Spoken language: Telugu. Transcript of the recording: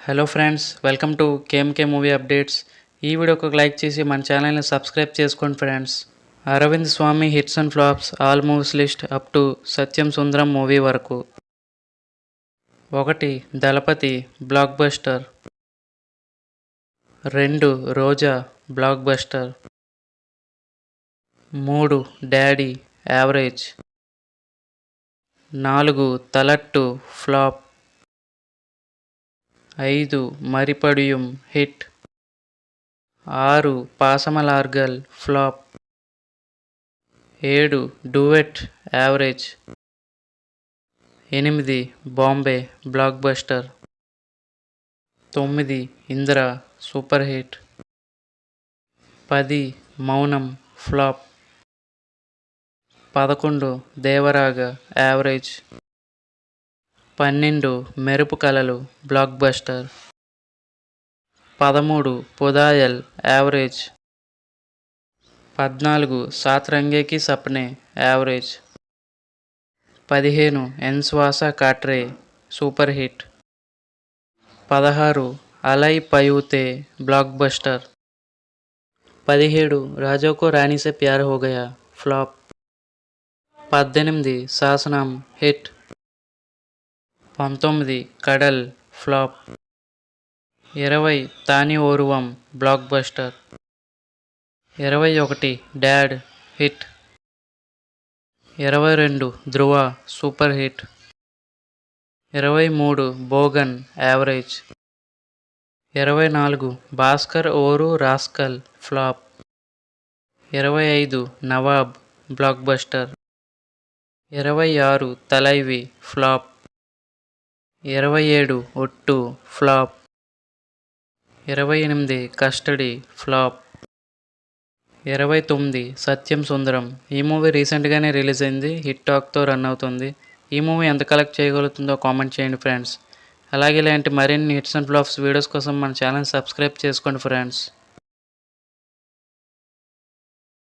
Hello friends, welcome to KMK movie updates. ఈ వీడియోకి ఒక లైక్ చేసి మన ఛానల్ని సబ్స్క్రైబ్ చేసుకోండి friends. Arvind Swamy hits and flops all movies list up to Sathyam Sundaram movie వరకు. 1. Thalapathi blockbuster. 2. Roja blockbuster. 3. Daddy average. 4. Thalattu flop. 5. Marupadiyum hit. 6. Pasamalargal flop. 7. Duet average. 8. Bombay blockbuster. 9. Indra super hit. 10. Mounam flop. 11. దేవరాగ average. 12. మెరుపు కలలు బ్లాక్ బస్టర్. 13. పుదాయల్ యావరేజ్. 14. సాత్ రంగే కి సప్నే యావరేజ్. 15. ఎన్ శ్వాస కాట్రే సూపర్ హిట్. 16. అలై పయూతే బ్లాక్ బస్టర్. 17. రాజాకో రాణి సే ప్యార్ హో గయా ఫ్లాప్. 18. శాసనం hit. 19. కడల్ flop. 20. Thani Oruvan blockbuster. 21. Dad hit. 22. Dhruva super hit. 23. Bogan average. 24. Bhaskar Oru Rascal flop. 25. Nawab blockbuster. 26. Thalaivii flop. 27. Ottu flop. 28. Custody flop. 29. Sathyam Sundaram. ఈ మూవీ రీసెంట్గానే రిలీజ్ అయింది. హిట్ టాక్తో రన్ అవుతుంది. ఈ మూవీ ఎంత కలెక్ట్ చేయగలుగుతుందో కామెంట్ చేయండి ఫ్రెండ్స్. అలాగే ఇలాంటి మరిన్ని హిట్స్ అండ్ ఫ్లాప్స్ వీడియోస్ కోసం మన ఛానల్ సబ్స్క్రైబ్ చేసుకోండి ఫ్రెండ్స్.